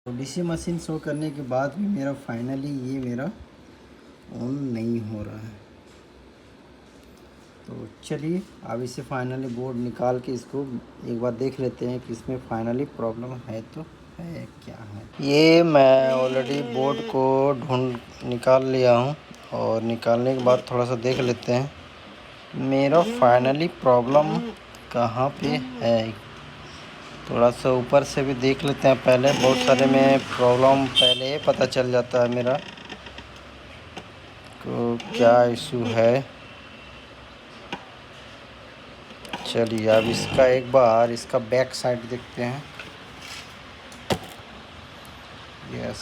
तो DC machine show करने के बाद भी मेरा फाइनली ये मेरा ऑन नहीं हो रहा है। तो चलिए अब इसे फाइनली बोर्ड निकाल के इसको एक बार देख लेते हैं कि इसमें फाइनली प्रॉब्लम है तो है क्या है। ये मैं ऑलरेडी बोर्ड को ढूंढ निकाल लिया हूँ और निकालने के बाद थोड़ा सा देख लेते हैं मेरा फाइनली प्रॉब्लम कहाँ पे है। थोड़ा सा ऊपर से भी देख लेते हैं पहले। बहुत सारे में प्रॉब्लम पहले ही पता चल जाता है मेरा तो क्या इशू है। चलिए अब इसका एक बार इसका बैक साइड देखते हैं। यस,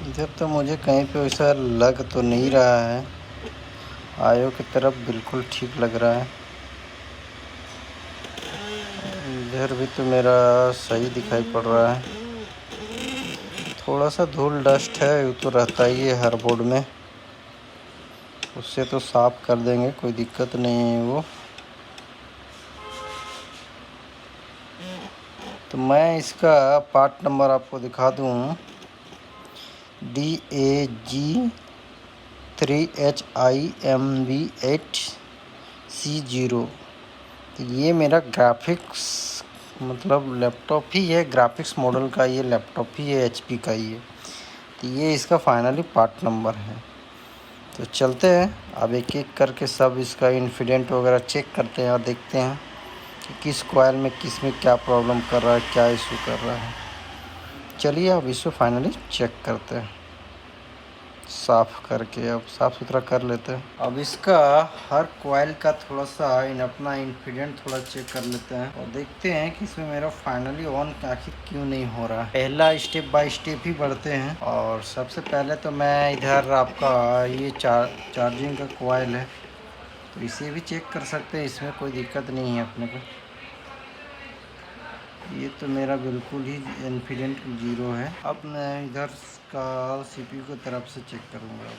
इधर तो मुझे कहीं पे वैसा लग तो नहीं रहा है। आयो की तरफ बिल्कुल ठीक लग रहा है। इधर भी तो मेरा सही दिखाई पड़ रहा है। थोड़ा सा धूल डस्ट है, वो तो रहता ही है हर बोर्ड में, उससे तो साफ कर देंगे, कोई दिक्कत नहीं है वो। तो मैं इसका पार्ट नंबर आपको दिखा दूँ, DAG3HIMV8C0। तो ये मेरा ग्राफिक्स मतलब लैपटॉप ही है, ग्राफिक्स मॉडल का ये लैपटॉप ही है, HP का ही है। तो ये इसका फाइनली पार्ट नंबर है। तो चलते हैं अब एक एक करके सब इसका इंसिडेंट वगैरह चेक करते हैं और देखते हैं कि किस कॉइल में किस में क्या प्रॉब्लम कर रहा है, क्या इशू कर रहा है। चलिए अब इसको फाइनली चेक करते हैं, साफ़ करके अब साफ़ सुथरा कर लेते हैं। अब इसका हर कॉइल का थोड़ा सा अपना इंसिडेंट थोड़ा चेक कर लेते हैं और देखते हैं कि इसमें मेरा फाइनली ऑन आखिर क्यों नहीं हो रहा है। पहला स्टेप बाय स्टेप ही बढ़ते हैं। और सबसे पहले तो मैं इधर आपका ये चार्जिंग का कॉइल है तो इसे भी चेक कर सकते हैं, इसमें कोई दिक्कत नहीं है अपने को। ये तो मेरा बिल्कुल ही इन्फिडेंट ज़ीरो है। अब मैं इधर का CPU की तरफ से चेक करूँगा।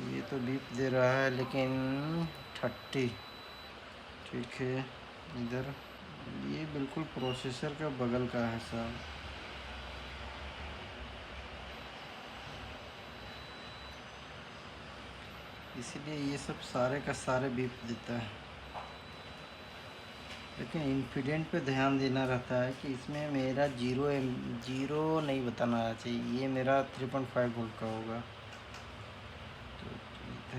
ये तो बीप दे रहा है लेकिन 30 ठीक है। इधर ये बिल्कुल प्रोसेसर का बगल का है साहब। इसीलिए ये सब सारे का सारे बीप देता है। लेकिन इन्फिडेंट पे ध्यान देना रहता है कि इसमें मेरा जीरो नहीं बताना चाहिए, ये मेरा 3.5 वोल्ट का होगा। तो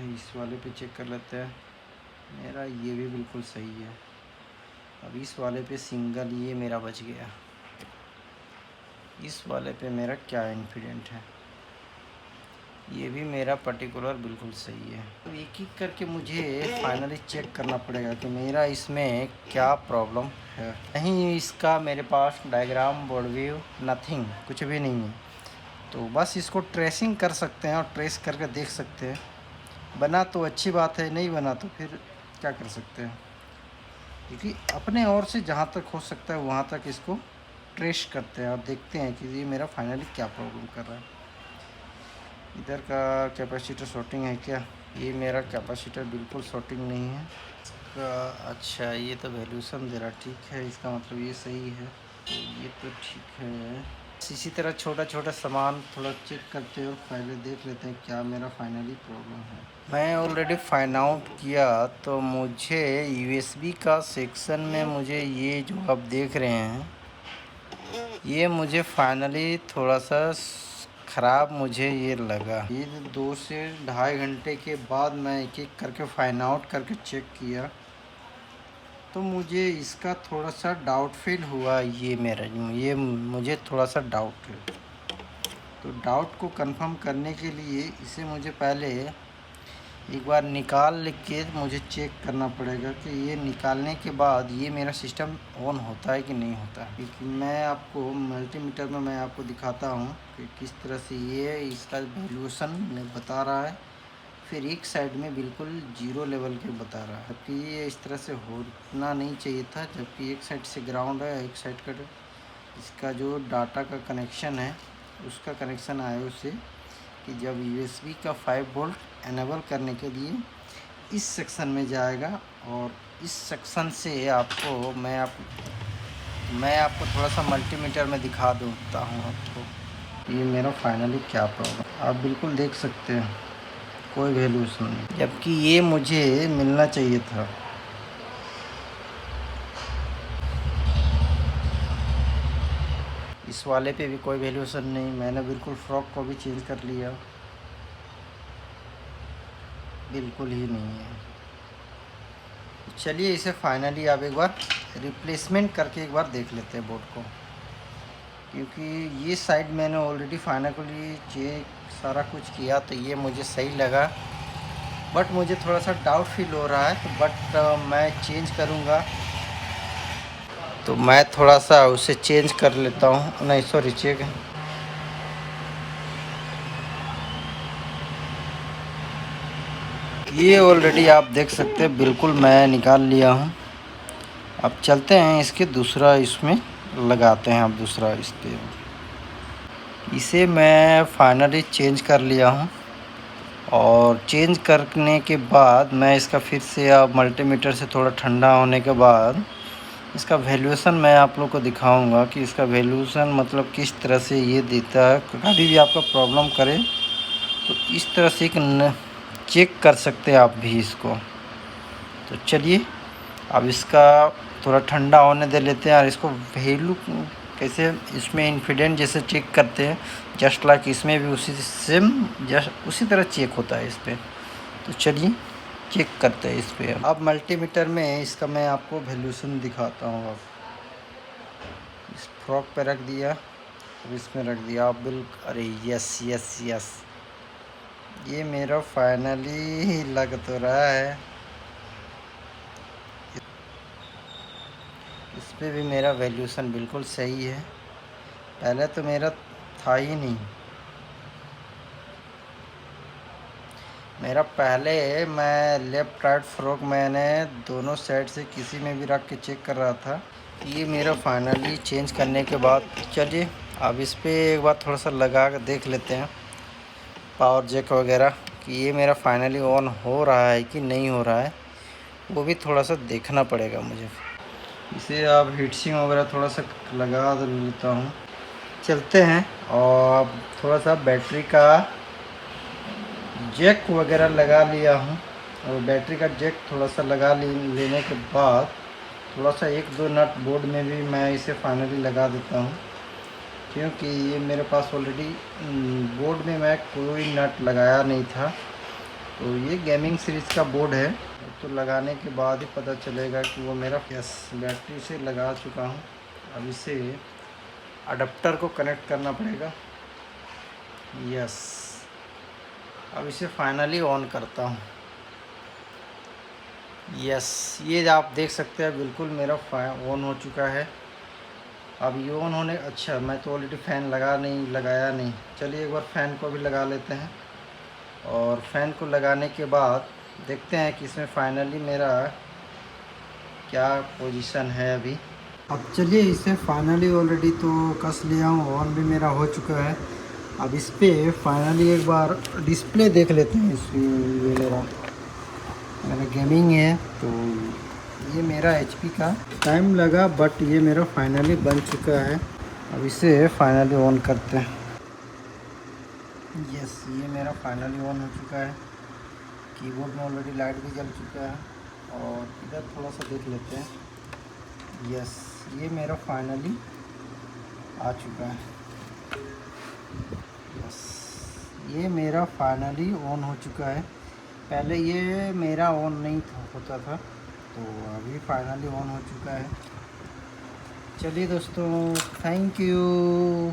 इस वाले पे चेक कर लेते हैं। मेरा ये भी बिल्कुल सही है। अब इस वाले पे सिंगल ये मेरा बच गया। इस वाले पे मेरा क्या इन्फिडेंट है, ये भी मेरा पर्टिकुलर बिल्कुल सही है। तो एक एक करके मुझे फाइनली चेक करना पड़ेगा कि मेरा इसमें क्या प्रॉब्लम है। नहीं, इसका मेरे पास डायग्राम बोर्ड व्यू नथिंग कुछ भी नहीं है। तो बस इसको ट्रेसिंग कर सकते हैं और ट्रेस करके देख सकते हैं। बना तो अच्छी बात है, नहीं बना तो फिर क्या कर सकते हैं। क्योंकि अपने ओर से जहाँ तक हो सकता है वहाँ तक इसको ट्रेस करते हैं और देखते हैं कि ये मेरा फाइनली क्या प्रॉब्लम कर रहा है। इधर का कैपेसिटर शॉर्टिंग है क्या? ये मेरा कैपेसिटर बिल्कुल शॉर्टिंग नहीं है इसका। अच्छा, ये तो वैल्यूशन दे रहा, ठीक है, इसका मतलब ये सही है। तो ये तो ठीक है। इसी तरह छोटा छोटा सामान थोड़ा चेक करते हो, पहले देख लेते हैं क्या मेरा फाइनली प्रॉब्लम है। मैं ऑलरेडी फाइंड आउट किया तो मुझे USB का सेक्शन में मुझे ये जो आप देख रहे हैं ये मुझे फाइनली थोड़ा सा ख़राब मुझे ये लगा। ये 2 से ढाई घंटे के बाद मैं एक एक करके फाइंड आउट करके चेक किया तो मुझे इसका थोड़ा सा डाउट फील हुआ। ये मुझे थोड़ा सा डाउट है। तो डाउट को कंफर्म करने के लिए इसे मुझे पहले एक बार निकाल के मुझे चेक करना पड़ेगा कि ये निकालने के बाद ये मेरा सिस्टम ऑन होता है कि नहीं होता है। क्योंकि मैं आपको मल्टीमीटर में मैं आपको दिखाता हूँ कि किस तरह से ये इसका वैल्यूएशन बता रहा है, फिर एक साइड में बिल्कुल जीरो लेवल के बता रहा है। जबकि ये इस तरह से होना नहीं चाहिए था, जबकि एक साइड से ग्राउंड है, एक साइड का इसका जो डाटा का कनेक्शन है उसका कनेक्शन आया उससे कि जब USB का 5 वोल्ट एनेबल करने के लिए इस सेक्शन में जाएगा और इस सेक्शन से आपको मैं आपको थोड़ा सा मल्टीमीटर में दिखा देता हूँ आपको। ये मेरा फाइनली क्या प्रॉब्लम आप बिल्कुल देख सकते हैं, कोई वैल्यूशन नहीं, जबकि ये मुझे मिलना चाहिए था। इस वाले पे भी कोई वैल्यूशन नहीं, मैंने बिल्कुल फ्रॉक को भी चेंज कर लिया, बिल्कुल ही नहीं है। चलिए इसे फाइनली आप एक बार रिप्लेसमेंट करके एक बार देख लेते हैं बोर्ड को, क्योंकि ये साइड मैंने ऑलरेडी फाइनली चेक सारा कुछ किया तो ये मुझे सही लगा, बट मुझे थोड़ा सा डाउट फील हो रहा है। तो बट मैं चेंज करूँगा, तो मैं थोड़ा सा उसे चेंज कर लेता हूँ। नहीं सॉरी, चेक ये ऑलरेडी आप देख सकते हैं, बिल्कुल मैं निकाल लिया हूँ। अब चलते हैं इसके दूसरा इसमें लगाते हैं। अब दूसरा इस पे इसे मैं फाइनली चेंज कर लिया हूँ, और चेंज करने के बाद मैं इसका फिर से अब मल्टीमीटर से थोड़ा ठंडा होने के बाद इसका वैल्यूएशन मैं आप लोग को दिखाऊंगा कि इसका वैल्यूएशन मतलब किस तरह से ये देता है। कभी भी आपका प्रॉब्लम करे तो इस तरह से एक चेक कर सकते हैं आप भी इसको। तो चलिए अब इसका थोड़ा ठंडा होने दे लेते हैं, और इसको वैल्यू कैसे इसमें इन्फिडेंट जैसे चेक करते हैं, जस्ट लाइक इसमें भी उसी सेम जस्ट उसी तरह चेक होता है इस पर। तो चलिए चेक करते हैं इस पर। अब मल्टीमीटर में इसका मैं आपको वैल्यूएशन दिखाता हूँ। अब इस फ्रॉक पे रख दिया, अब इसमें रख दिया। आप बिल्कुल, अरे यस यस यस, ये मेरा फाइनली लग तो रहा है। इस पे भी मेरा वैल्यूएशन बिल्कुल सही है, पहले तो मेरा था ही नहीं। मेरा पहले मैं लेफ़्ट राइट फ्रॉक मैंने दोनों साइड से किसी में भी रख के चेक कर रहा था। ये मेरा फाइनली चेंज करने के बाद, चलिए अब इस पे एक बार थोड़ा सा लगा कर देख लेते हैं पावर जैक वगैरह, कि ये मेरा फाइनली ऑन हो रहा है कि नहीं हो रहा है, वो भी थोड़ा सा देखना पड़ेगा मुझे। इसे अब हीटसिंग वगैरह थोड़ा सा लगा लेता हूँ। चलते हैं और थोड़ा सा बैटरी का जैक वगैरह लगा लिया हूँ, और बैटरी का जैक थोड़ा सा लेने के बाद थोड़ा सा एक दो नट बोर्ड में भी मैं इसे फाइनली लगा देता हूँ, क्योंकि ये मेरे पास ऑलरेडी बोर्ड में मैं कोई नट लगाया नहीं था। तो ये गेमिंग सीरीज़ का बोर्ड है, तो लगाने के बाद ही पता चलेगा कि वो मेरा यस बैटरी से लगा चुका हूँ। अब इसे अडेप्टर को कनेक्ट करना पड़ेगा। यस, अब इसे फाइनली ऑन करता हूँ। यस, ये आप देख सकते हैं बिल्कुल मेरा ऑन हो चुका है। अब ये ऑन होने, अच्छा मैं तो ऑलरेडी फ़ैन लगाया नहीं। चलिए एक बार फ़ैन को भी लगा लेते हैं, और फ़ैन को लगाने के बाद देखते हैं कि इसमें फाइनली मेरा क्या पोजीशन है अभी। अब चलिए इसे फाइनली ऑलरेडी तो कस लिया हूँ, ऑन भी मेरा हो चुका है। अब इस पर फाइनली एक बार डिस्प्ले देख लेते हैं। ये मेरा गेमिंग है, तो ये मेरा HP का टाइम लगा, बट ये मेरा फाइनली बन चुका है। अब इसे फाइनली ऑन करते हैं। यस, ये मेरा फाइनली ऑन हो चुका है। कीबोर्ड में ऑलरेडी लाइट भी जल चुका है, और इधर थोड़ा सा देख लेते हैं। यस, ये मेरा फाइनली आ चुका है। यस, ये मेरा फाइनली ऑन हो चुका है। पहले ये मेरा ऑन नहीं होता था, तो अभी फाइनली ऑन हो चुका है। चलिए दोस्तों, थैंक यू।